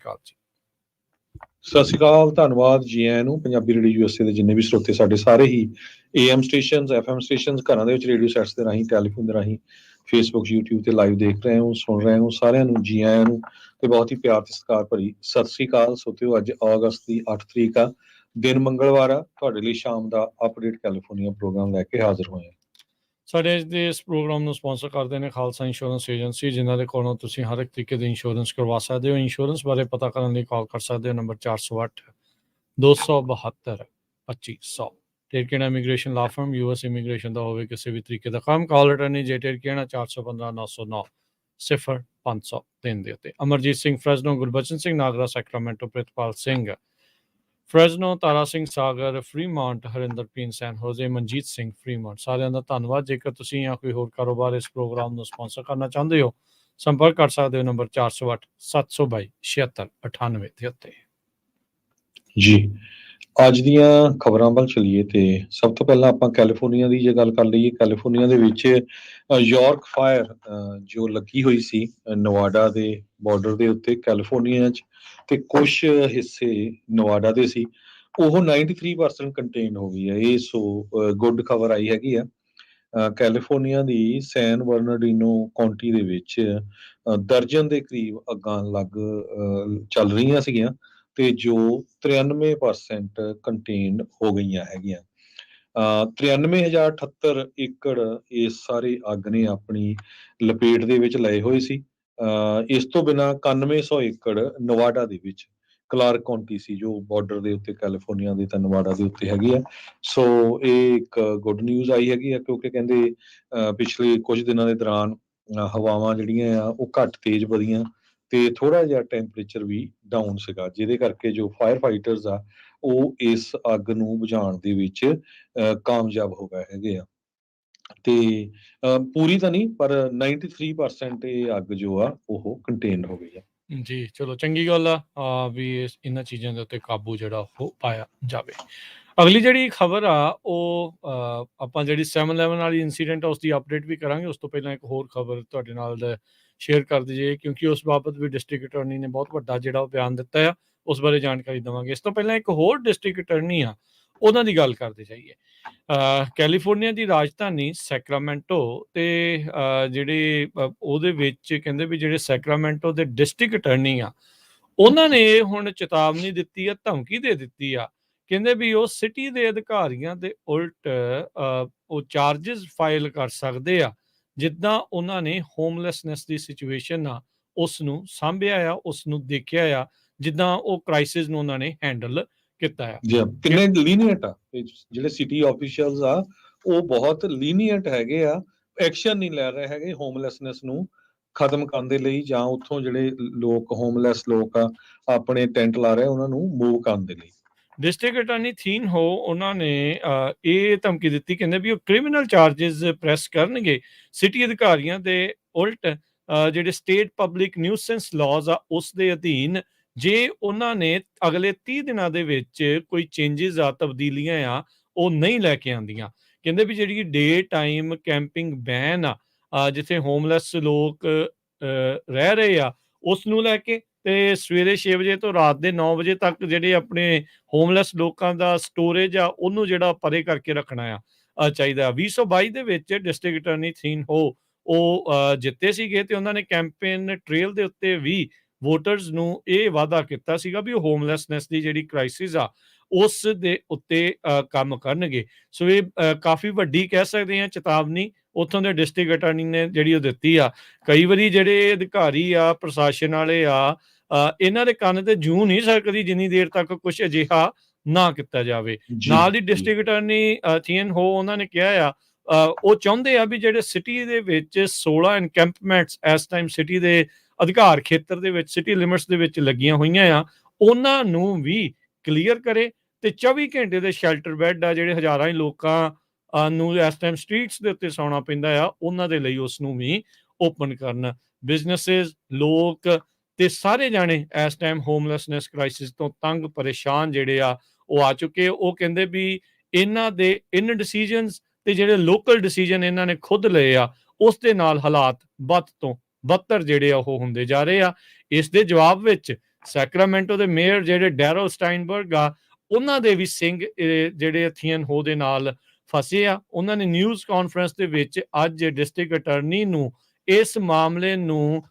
ਅਕਾਲ ਜੀ। ਸਤਿ ਸ਼੍ਰੀ ਅਕਾਲ, ਧੰਨਵਾਦ ਜੀ ਆਇਆਂ ਨੂੰ। ਪੰਜਾਬੀ ਰੇਡੀਓ USA ਦੇ ਜਿੰਨੇ ਵੀ ਸਰੋਤੇ ਸਾਡੇ ਸਾਰੇ ਹੀ AM ਸਟੇਸ਼ਨਸ, FM ਸਟੇਸ਼ਨਸ, ਘਰਾਂ ਦੇ ਵਿੱਚ ਰੇਡੀਓ ਸੈਟਸ ਦੇ ਰਾਹੀਂ, ਟੈਲੀਫੋਨ ਦੇ ਰਾਹੀਂ, ਫੇਸਬੁੱਕ, YouTube ਤੇ ਲਾਈਵ ਦੇਖ ਰਹੇ ਹੋ, ਸੁਣ ਰਹੇ ਹੋ, ਸਾਰਿਆਂ ਨੂੰ ਜੀ ਆਇਆਂ ਨੂੰ ਤੇ ਬਹੁਤ ਹੀ ਪਿਆਰ ਤੇ ਸਤਿਕਾਰ ਭਰੀ ਸਤਿ ਸ਼੍ਰੀ ਅਕਾਲ। ਸੋਤਿਓ, ਅੱਜ ਅਗਸਤ ਦੀ 8 ਤਰੀਕ ਆ, ਦਿਨ ਮੰਗਲਵਾਰ ਆ। ਤੁਹਾਡੇ ਲਈ ਸ਼ਾਮ ਦਾ ਅਪਡੇਟ ਕੈਲੀਫੋਰਨੀਆ ਪ੍ਰੋਗਰਾਮ ਲੈ ਕੇ ਹਾਜ਼ਰ ਹੋਏ ਹਾਂ। ਸਾਡੇ ਅੱਜ ਦੇ ਇਸ ਪ੍ਰੋਗਰਾਮ ਨੂੰ ਸਪਾਂਸਰ ਕਰਦੇ ਨੇ ਖਾਲਸਾ ਇੰਸ਼ੋਰੈਂਸ ਏਜੰਸੀ, ਜਿਨ੍ਹਾਂ ਦੇ ਕੋਲੋਂ ਤੁਸੀਂ ਹਰ ਇੱਕ ਤਰੀਕੇ ਦੇ ਇੰਸ਼ੋਰੈਂਸ ਕਰਵਾ ਸਕਦੇ ਹੋ। ਇੰਸ਼ੋਰੈਂਸ ਬਾਰੇ ਪਤਾ ਕਰਨ ਲਈ ਕਾਲ ਕਰ ਸਕਦੇ ਹੋ ਨੰਬਰ 408 272 2500। ਟੇਰਕੇਣਾ ਇਮੀਗ੍ਰੇਸ਼ਨ ਲਾ ਫਰਮ, US ਇਮੀਗ੍ਰੇਸ਼ਨ ਦਾ ਹੋਵੇ ਕਿਸੇ ਵੀ ਤਰੀਕੇ ਦਾ ਕੰਮ। ਕਾਲ ਅਟਰਨੀ ਜੇ ਟੇਰਕੇਣਾ 415 909 0503 ਦੇ ਉੱਤੇ। ਅਮਰਜੀਤ ਸਿੰਘ ਫਰੈਜ਼ਨੋ, ਗੁਰਬਚਨ ਸਿੰਘ ਨਾਗਰਾ ਸੈਕਰਾਮੈਂਟੋ, ਪ੍ਰਿਤਪਾਲ ਸਿੰਘ ਫਰੈਜ਼ਨੋ, ਤਾਰਾ ਸਿੰਘ ਸਾਗਰ ਫਰੀਮਾਂਟ, ਹਰਿੰਦਰ ਪੀਨ ਸੈਨ ਹੋਜ਼ੇ, ਮਨਜੀਤ ਸਿੰਘ ਫਰੀਮਾਂਟ, ਸਾਰਿਆਂ ਦਾ ਧੰਨਵਾਦ। ਜੇਕਰ ਤੁਸੀਂ ਜਾਂ ਕੋਈ ਹੋਰ ਕਾਰੋਬਾਰ ਇਸ ਪ੍ਰੋਗਰਾਮ ਨੂੰ ਸਪਾਂਸਰ ਕਰਨਾ ਚਾਹੁੰਦੇ ਹੋ, ਸੰਪਰਕ ਕਰ ਸਕਦੇ ਹੋ ਨੰਬਰ 408 722 7698 ਦੇ ਉੱਤੇ। ਜੀ, ਅੱਜ ਦੀਆਂ ਖਬਰਾਂ ਵੱਲ ਚਲੀਏ ਤੇ ਸਭ ਤੋਂ ਪਹਿਲਾਂ ਆਪਾਂ ਕੈਲੀਫੋਰਨੀਆ ਦੀ ਜੇ ਗੱਲ ਕਰ ਲਈਏ, ਕੈਲੀਫੋਰਨੀਆ ਦੇ ਵਿੱਚ ਯਾਰਕ ਫਾਇਰ ਜੋ ਲੱਗੀ ਹੋਈ ਸੀ ਨਵਾਡਾ ਦੇ ਬਾਰਡਰ ਦੇ ਉੱਤੇ ਕੈਲੀਫੋਰਨੀਆ 'ਚ, ਤੇ ਕੁਝ ਹਿੱਸੇ ਨਵਾਡਾ ਦੇ ਸੀ, ਉਹ 93% ਕੰਟੇਨ ਹੋ ਗਈ ਹੈ। ਇਹ ਸੋ ਗੁੱਡ ਖਬਰ ਆਈ ਹੈਗੀ ਆ। ਕੈਲੀਫੋਰਨੀਆ ਦੀ ਸੈਨ ਬਰਨਾਰਡੀਨੋ ਕਾਉਂਟੀ ਦੇ ਵਿੱਚ ਦਰਜਨ ਦੇ ਕਰੀਬ ਅੱਗਾਂ ਚੱਲ ਰਹੀਆਂ ਸੀਗੀਆਂ ਤੇ ਜੋ 93% ਕੰਟੇਨ ਹੋ ਗਈਆਂ ਹੈਗੀਆਂ। 93,078 ਏਕੜ ਇਸ ਸਾਰੇ ਅੱਗ ਨੇ ਆਪਣੀ ਲਪੇਟ ਦੇ ਵਿੱਚ ਲਏ ਹੋਏ ਸੀ। ਇਸ ਤੋਂ ਬਿਨਾਂ 9100 ਏਕੜ ਨਵਾਡਾ ਦੇ ਵਿੱਚ ਕਲਾਰਕ ਕਾਉਂਟੀ ਸੀ, ਜੋ ਬਾਰਡਰ ਦੇ ਉੱਤੇ ਕੈਲੀਫੋਰਨੀਆ ਦੇ ਤੇ ਨਵਾਡਾ ਦੇ ਉੱਤੇ ਹੈਗੀ ਆ। ਸੋ ਇਹ ਇੱਕ ਗੁੱਡ ਨਿਊਜ਼ ਆਈ ਹੈਗੀ ਆ, ਕਿਉਂਕਿ ਕਹਿੰਦੇ ਪਿਛਲੇ ਕੁਝ ਦਿਨਾਂ ਦੇ ਦੌਰਾਨ ਹਵਾਵਾਂ ਜਿਹੜੀਆਂ ਆ ਉਹ ਘੱਟ ਤੇਜ਼ ਵਧੀਆਂ ਤੇ ਥੋੜਾ ਜਿਹਾ ਟੈਂਪਰੇਚਰ ਵੀ ਡਾਊਨ ਸੀਗਾ, ਜਿਹਦੇ ਕਰਕੇ ਜੋ ਫਾਇਰ ਫਾਈਟਰਸ ਆ ਉਹ ਇਸ ਅੱਗ ਨੂੰ ਬੁਝਾਉਣ ਦੇ ਵਿੱਚ ਕਾਮਯਾਬ ਹੋ ਗਏ ਹੈਗੇ ਆ। ਤੇ ਪੂਰੀ ਤਾਂ ਨਹੀਂ, ਪਰ 93% ਇਹ ਅੱਗ ਜੋ ਆ ਉਹ ਕੰਟੇਨ ਹੋ ਗਈ ਆ। ਜੀ, ਚਲੋ ਚੰਗੀ ਗੱਲ ਆ ਵੀ ਇਹਨਾਂ ਚੀਜ਼ਾਂ ਦੇ ਉੱਤੇ ਕਾਬੂ ਜਿਹੜਾ ਉਹ ਪਾਇਆ ਜਾਵੇ। ਅਗਲੀ ਜਿਹੜੀ ਖਬਰ ਆ ਉਹ ਆਪਾਂ ਜਿਹੜੀ 7/11 ਵਾਲੀ ਇੰਸੀਡੈਂਟ ਆ ਉਸ ਦੀ ਅਪਡੇਟ ਵੀ ਕਰਾਂਗੇ। ਉਸ ਤੋਂ ਪਹਿਲਾਂ ਇੱਕ ਹੋਰ ਖਬਰ ਤੁਹਾਡੇ ਨਾਲ ਸ਼ੇਅਰ ਕਰ ਦਈਏ, ਕਿਉਂਕਿ ਉਸ ਬਾਬਤ ਵੀ ਡਿਸਟ੍ਰਿਕਟ ਅਟਾਰਨੀ ਨੇ ਬਹੁਤ ਵੱਡਾ ਜਿਹੜਾ ਉਹ ਬਿਆਨ ਦਿੱਤਾ ਆ, ਉਸ ਬਾਰੇ ਜਾਣਕਾਰੀ ਦੇਵਾਂਗੇ। ਇਸ ਤੋਂ ਪਹਿਲਾਂ ਇੱਕ ਹੋਰ ਡਿਸਟ੍ਰਿਕਟ ਅਟਾਰਨੀ ਆ, ਉਹਨਾਂ ਦੀ ਗੱਲ ਕਰਦੇ ਜਾਈਏ। ਕੈਲੀਫੋਰਨੀਆ ਦੀ ਰਾਜਧਾਨੀ ਸੈਕਰਾਮੈਂਟੋ ਤੇ ਜਿਹੜੇ ਉਹਦੇ ਵਿੱਚ ਕਹਿੰਦੇ ਵੀ ਜਿਹੜੇ ਸੈਕਰਾਮੈਂਟੋ ਦੇ ਡਿਸਟ੍ਰਿਕਟ ਅਟਾਰਨੀ ਆ, ਉਹਨਾਂ ਨੇ ਹੁਣ ਚੇਤਾਵਨੀ ਦਿੱਤੀ ਆ, ਧਮਕੀ ਦੇ ਦਿੱਤੀ ਆ। ਕਹਿੰਦੇ ਵੀ ਉਹ ਸਿਟੀ ਦੇ ਅਧਿਕਾਰੀਆਂ ਦੇ ਉਲਟ ਉਹ ਚਾਰਜਸ ਫਾਈਲ ਕਰ ਸਕਦੇ ਆ, ਜਿੱਦਾਂ ਉਹਨਾਂ ਨੇ ਹੋਮਲੈਸਨੈਸ ਦੀ ਸਿਚੁਏਸ਼ਨ ਆ ਉਸ ਨੂੰ ਸਾਂਭਿਆ ਆ, ਉਸ ਨੂੰ ਦੇਖਿਆ ਆ, ਜਿੱਦਾਂ ਉਹ ਕ੍ਰਾਈਸਿਸ ਨੂੰ ਉਹਨਾਂ ਨੇ ਹੈਂਡਲ ਕੀਤਾ ਆ। ਕਿੰਨੇ ਲੀਨੀਅੰਟ ਆ ਜਿਹੜੇ ਸਿਟੀ ਆਫੀਸ਼ੀਅਲਸ ਆ, ਉਹ ਬਹੁਤ ਲੀਨੀਅੰਟ ਹੈਗੇ ਆ, ਐਕਸ਼ਨ ਨਹੀਂ ਲੈ ਰਹੇ ਹੈਗੇ ਹੋਮਲੈਸਨੈਸ ਨੂੰ ਖਤਮ ਕਰਨ ਦੇ ਲਈ, ਜਾਂ ਉੱਥੋਂ ਜਿਹੜੇ ਲੋਕ ਹੋਮਲੈਸ ਲੋਕ ਆ ਆਪਣੇ ਟੈਂਟ ਲਾ ਰਹੇ ਉਹਨਾਂ ਨੂੰ ਮੂਵ ਕਰਨ ਦੇ ਲਈ। ਡਿਸਟ੍ਰਿਕਟ ਅਟਾਰਨੀ ਥੀਨ ਹੋ ਉਹਨਾਂ ਨੇ ਇਹ ਧਮਕੀ ਦਿੱਤੀ, ਕਹਿੰਦੇ ਵੀ ਉਹ ਕ੍ਰਿਮੀਨਲ ਚਾਰਜਸ ਪ੍ਰੈਸ ਕਰਨਗੇ ਸਿਟੀ ਅਧਿਕਾਰੀਆਂ ਦੇ ਉਲਟ, ਜਿਹੜੇ ਸਟੇਟ ਪਬਲਿਕ ਨਿਊਸੈਂਸ ਲਾਜ਼ ਆ ਉਸ ਦੇ ਅਧੀਨ, ਜੇ ਉਹਨਾਂ ਨੇ ਅਗਲੇ 30 ਦਿਨਾਂ ਦੇ ਵਿੱਚ ਕੋਈ ਚੇਂਜਸ ਆ, ਤਬਦੀਲੀਆਂ ਆ, ਉਹ ਨਹੀਂ ਲੈ ਕੇ ਆਉਂਦੀਆਂ। ਕਹਿੰਦੇ ਵੀ ਜਿਹੜੀ ਡੇ ਟਾਈਮ ਕੈਂਪਿੰਗ ਬੈਨ ਆ, ਜਿੱਥੇ ਹੋਮਲੈਸ ਲੋਕ ਰਹਿ ਰਹੇ ਆ, ਉਸ ਨੂੰ ਲੈ ਕੇ, ਤੇ ਸਵੇਰੇ 6 ਵਜੇ ਤੋਂ ਰਾਤ ਦੇ 9 ਵਜੇ ਤੱਕ ਜਿਹੜੇ ਆਪਣੇ ਹੋਮਲੈਸ ਲੋਕਾਂ ਦਾ ਸਟੋਰੇਜ ਆ ਉਹਨੂੰ ਜਿਹੜਾ ਪਰੇ ਕਰਕੇ ਰੱਖਣਾ ਆ ਚਾਹੀਦਾ। 2022 ਦੇ ਵਿੱਚ ਡਿਸਟ੍ਰਿਕਟ ਅਟਾਰਨੀ ਥੀਨ ਹੋ ਉਹ ਜਿੱਤੇ ਸੀਗੇ ਤੇ ਉਹਨਾਂ ਨੇ ਕੈਂਪੇਨ ਟ੍ਰੇਲ ਦੇ ਉੱਤੇ ਵੀ ਵੋਟਰਸ ਨੂੰ ਇਹ ਵਾਅਦਾ ਕੀਤਾ ਸੀਗਾ ਵੀ ਉਹ ਹੋਮਲੈਸਨੈਸ ਦੀ ਜਿਹੜੀ ਕ੍ਰਾਈਸਿਸ ਆ ਉਸ ਦੇ ਉੱਤੇ ਕੰਮ ਕਰਨਗੇ। ਸੋ ਇਹ ਕਾਫੀ ਵੱਡੀ ਕਹਿ ਸਕਦੇ ਹਾਂ ਚੇਤਾਵਨੀ ਉੱਥੋਂ ਦੇ ਡਿਸਟ੍ਰਿਕਟ ਅਟਾਰਨੀ ਨੇ ਜਿਹੜੀ ਉਹ ਦਿੱਤੀ ਆ। ਕਈ ਵਾਰੀ ਜਿਹੜੇ ਅਧਿਕਾਰੀ ਆ, ਪ੍ਰਸ਼ਾਸਨ ਵਾਲੇ ਆ, ਇਹਨਾਂ ਦੇ ਕੰਨ ਤੇ ਜੂੰ ਨਹੀਂ ਸਕਦੀ ਜਿੰਨੀ ਦੇਰ ਤੱਕ ਕੁਝ ਅਜਿਹਾ ਨਾ ਕੀਤਾ ਜਾਵੇ। ਨਾਲ ਦੀ ਡਿਸਟ੍ਰਿਕਟ ਅਟਾਰਨੀ ਥੀਨ ਹੋ ਉਹਨਾਂ ਨੇ ਕਿਹਾ ਆ ਉਹ ਚਾਹੁੰਦੇ ਆ ਵੀ ਜਿਹੜੇ ਸਿਟੀ ਦੇ ਵਿੱਚ 16 ਐਨਕੈਂਪਮੈਂਟਸ ਇਸ ਟਾਈਮ ਸਿਟੀ ਦੇ ਅਧਿਕਾਰ ਖੇਤਰ ਦੇ ਵਿੱਚ, ਸਿਟੀ ਲਿਮਿਟਸ ਦੇ ਵਿੱਚ ਲੱਗੀਆਂ ਹੋਈਆਂ ਆ, ਉਹਨਾਂ ਨੂੰ ਵੀ ਕਲੀਅਰ ਕਰੇ ਤੇ 24 ਘੰਟੇ ਦੇ ਸ਼ੈਲਟਰ ਬੈੱਡ ਆ ਜਿਹੜੇ ਹਜ਼ਾਰਾਂ ਹੀ ਲੋਕਾਂ ਨੂੰ ਇਸ ਟਾਈਮ ਸਟਰੀਟਸ ਦੇ ਉੱਤੇ ਸੌਣਾ ਪੈਂਦਾ ਆ, ਉਹਨਾਂ ਦੇ ਲਈ ਉਸ ਨੂੰ ਵੀ ਓਪਨ ਕਰਨ। ਬਿਜ਼ਨਸਿਸ, ਲੋਕ ਤੇ ਸਾਰੇ ਜਾਣੇ ਇਸ ਟਾਈਮ ਹੋਮਲੈਸਨੈਸ ਕ੍ਰਾਈਸਿਸ ਤੋਂ ਤੰਗ ਪਰੇਸ਼ਾਨ ਜਿਹੜੇ ਆ ਉਹ ਆ ਚੁੱਕੇ। ਉਹ ਕਹਿੰਦੇ ਵੀ ਇਹਨਾਂ ਦੇ ਡਿਸੀਜਨਸ ਤੇ ਜਿਹੜੇ ਲੋਕਲ ਡਿਸੀਜਨ ਇਹਨਾਂ ਨੇ ਖੁਦ ਲਏ ਆ, ਉਸ ਦੇ ਨਾਲ ਹਾਲਾਤ ਬਦ ਤੋਂ ਬਦਤਰ ਜਿਹੜੇ ਆ ਉਹ ਹੁੰਦੇ ਜਾ ਰਹੇ ਆ। ਇਸ ਦੇ ਜਵਾਬ ਵਿੱਚ ਸੈਕਰਾਮੈਂਟੋ ਦੇ ਮੇਅਰ ਜਿਹੜੇ ਡੈਰਲ ਸਟਾਈਨਬਰਗ ਆ, ਉਹਨਾਂ ਦੇ ਵੀ ਸਿੰਘ ਜਿਹੜੇ ਥੀਅਨ ਹੋ ਦੇ ਨਾਲ ਫਸੇ ਆ। ਉਹਨਾਂ ਨੇ ਨਿਊਜ਼ ਕਾਨਫਰੰਸ ਦੇ ਵਿੱਚ ਅੱਜ ਡਿਸਟ੍ਰਿਕਟ ਅਟਾਰਨੀ ਨੂੰ ਇਸ ਮਾਮਲੇ ਨੂੰ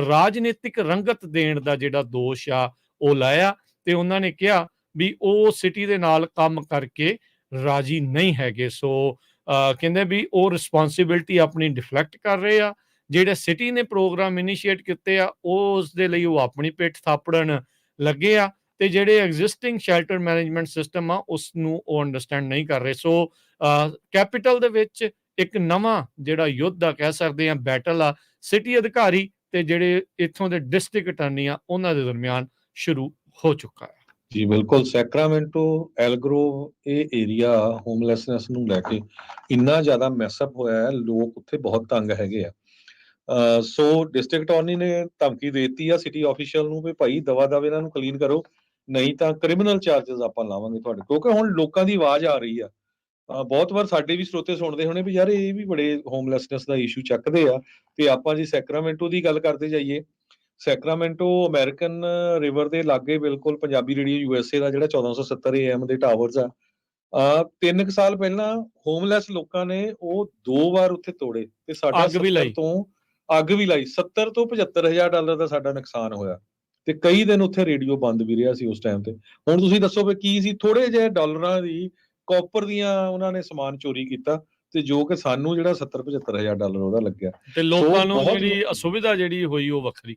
ਰਾਜਨੀਤਿਕ ਰੰਗਤ ਦੇਣ ਦਾ ਜਿਹੜਾ ਦੋਸ਼ ਆ ਉਹ ਲਾਇਆ, ਤੇ ਉਹਨਾਂ ਨੇ ਕਿਹਾ ਵੀ ਉਹ ਸਿਟੀ ਦੇ ਨਾਲ ਕੰਮ ਕਰਕੇ ਰਾਜੀ ਨਹੀਂ ਹੈਗੇ। ਸੋ ਕਹਿੰਦੇ ਵੀ ਉਹ ਰਿਸਪੌਂਸਿਬਿਲਟੀ ਆਪਣੀ ਡਿਫਲੈਕਟ ਕਰ ਰਹੇ ਆ। ਜਿਹੜੇ ਸਿਟੀ ਨੇ ਪ੍ਰੋਗਰਾਮ ਇਨੀਸ਼ੀਏਟ ਕੀਤੇ ਆ ਉਸ ਦੇ ਲਈ ਉਹ ਆਪਣੀ ਪਿੱਠ ਥਾਪੜਨ ਲੱਗੇ ਆ, ਤੇ ਜਿਹੜੇ ਐਗਜ਼ਿਸਟਿੰਗ ਸ਼ੈਲਟਰ ਮੈਨੇਜਮੈਂਟ ਸਿਸਟਮ ਆ ਉਸ ਨੂੰ ਉਹ ਅੰਡਰਸਟੈਂਡ ਨਹੀਂ ਕਰ ਰਹੇ। ਸੋ ਕੈਪੀਟਲ ਦੇ ਵਿੱਚ ਇੱਕ ਨਵਾਂ ਜਿਹੜਾ ਯੁੱਧ ਆ ਕਹਿ ਸਕਦੇ ਆ, ਬੈਟਲ ਆ, ਸਿਟੀ ਅਧਿਕਾਰੀ ਤੇ ਜਿਹੜੇ ਇੱਥੋਂ ਦੇ ਡਿਸਟ੍ਰਿਕਟ ਅਟਾਰਨੀ ਆ ਉਹਨਾਂ ਦੇ ਦਰਮਿਆਨ ਸ਼ੁਰੂ ਹੋ ਚੁੱਕਾ ਹੈ। ਜੀ ਬਿਲਕੁਲ, ਸੈਕਰਾਮੈਂਟੋ, ਐਲਗਰੋਵ ਇਹ ਏਰੀਆ ਹੋਮਲੈਸਨੈਸ ਨੂੰ ਲੈ ਕੇ ਇੰਨਾ ਜ਼ਿਆਦਾ ਮੈਸਅਪ ਹੋਇਆ ਹੈ, ਲੋਕ ਉੱਥੇ ਬਹੁਤ ਤੰਗ ਹੈਗੇ ਆ। ਸੋ ਡਿਸਟ੍ਰਿਕਟ ਅਟਾਰਨੀ ਨੇ ਧਮਕੀ ਦੇ ਦਿੱਤੀ ਆ ਸਿਟੀ ਆਫੀਸ਼ੀਅਲ ਨੂੰ ਵੀ ਭਾਈ ਦਵਾ ਦਵ ਇਹਨਾਂ ਨੂੰ ਕਲੀਨ ਕਰੋ, ਨਹੀਂ ਤਾਂ ਕ੍ਰਿਮੀਨਲ ਚਾਰजेस ਆਪਾਂ ਲਾਵਾਂਗੇ ਤੁਹਾਡੇ, ਕਿਉਂਕਿ ਹੁਣ ਲੋਕਾਂ ਦੀ ਆਵਾਜ਼ ਆ ਰਹੀ ਆ। ਬਹੁਤ ਵਾਰ ਸਾਡੇ ਵੀ ਸਰੋਤੇ ਸੁਣਦੇ ਹੋਣੇ ਵੀ ਯਾਰ ਇਹ ਵੀ ਬੜੇ ਹੋਮਲੈਸਨੈਸ ਦਾ ਇਸ਼ੂ ਚੱਕਦੇ ਆ, ਤੇ ਆਪਾਂ ਜੀ ਸੈਕਰਾਮੈਂਟੋ ਦੀ ਗੱਲ ਕਰਦੇ ਜਾਈਏ। ਸੈਕਰਾਮੈਂਟੋ ਅਮਰੀਕਨ ਰਿਵਰ ਦੇ ਲਾਗੇ, ਬਿਲਕੁਲ ਪੰਜਾਬੀ ਰੇਡੀਓ USA ਦਾ ਜਿਹੜਾ 1470 AM ਦੇ ਟਾਵਰਸ ਆ, 3 ਸਾਲ ਪਹਿਲਾਂ ਹੋਮਲੈਸ ਲੋਕਾਂ ਨੇ ਉਹ 2 ਵਾਰ ਉੱਥੇ ਤੋੜੇ, ਤੇ ਸਾਡਾ ਅੱਗ ਵੀ ਲਾਈ। ਅੱਗ ਵੀ ਲਾਈ। 70 ਤੋਂ 75 ਹਜ਼ਾਰ ਡਾਲਰ ਦਾ ਸਾਡਾ ਨੁਕਸਾਨ ਹੋਇਆ, ਤੇ ਕਈ ਦਿਨ ਉੱਥੇ ਰੇਡੀਓ ਬੰਦ ਵੀ ਰਿਹਾ ਸੀ ਉਸ ਟਾਈਮ ਤੇ। ਹੁਣ ਤੁਸੀਂ ਦੱਸੋ ਵੀ ਕੀ ਸੀ, ਥੋੜੇ ਜਿਹੇ ਡਾਲਰਾਂ ਦੀ ਕਾਪਰ ਦੀਆਂ ਉਹਨਾਂ ਨੇ ਸਮਾਨ ਚੋਰੀ ਕੀਤਾ, ਤੇ ਜੋ ਕਿ ਸਾਨੂੰ ਜਿਹੜਾ 70-75 ਹਜ਼ਾਰ ਡਾਲਰ ਉਹਦਾ ਲੱਗਿਆ, ਤੇ ਲੋਕਾਂ ਨੂੰ ਜਿਹੜੀ ਅਸੁਵਿਧਾ ਜਿਹੜੀ ਹੋਈ ਉਹ ਵੱਖਰੀ।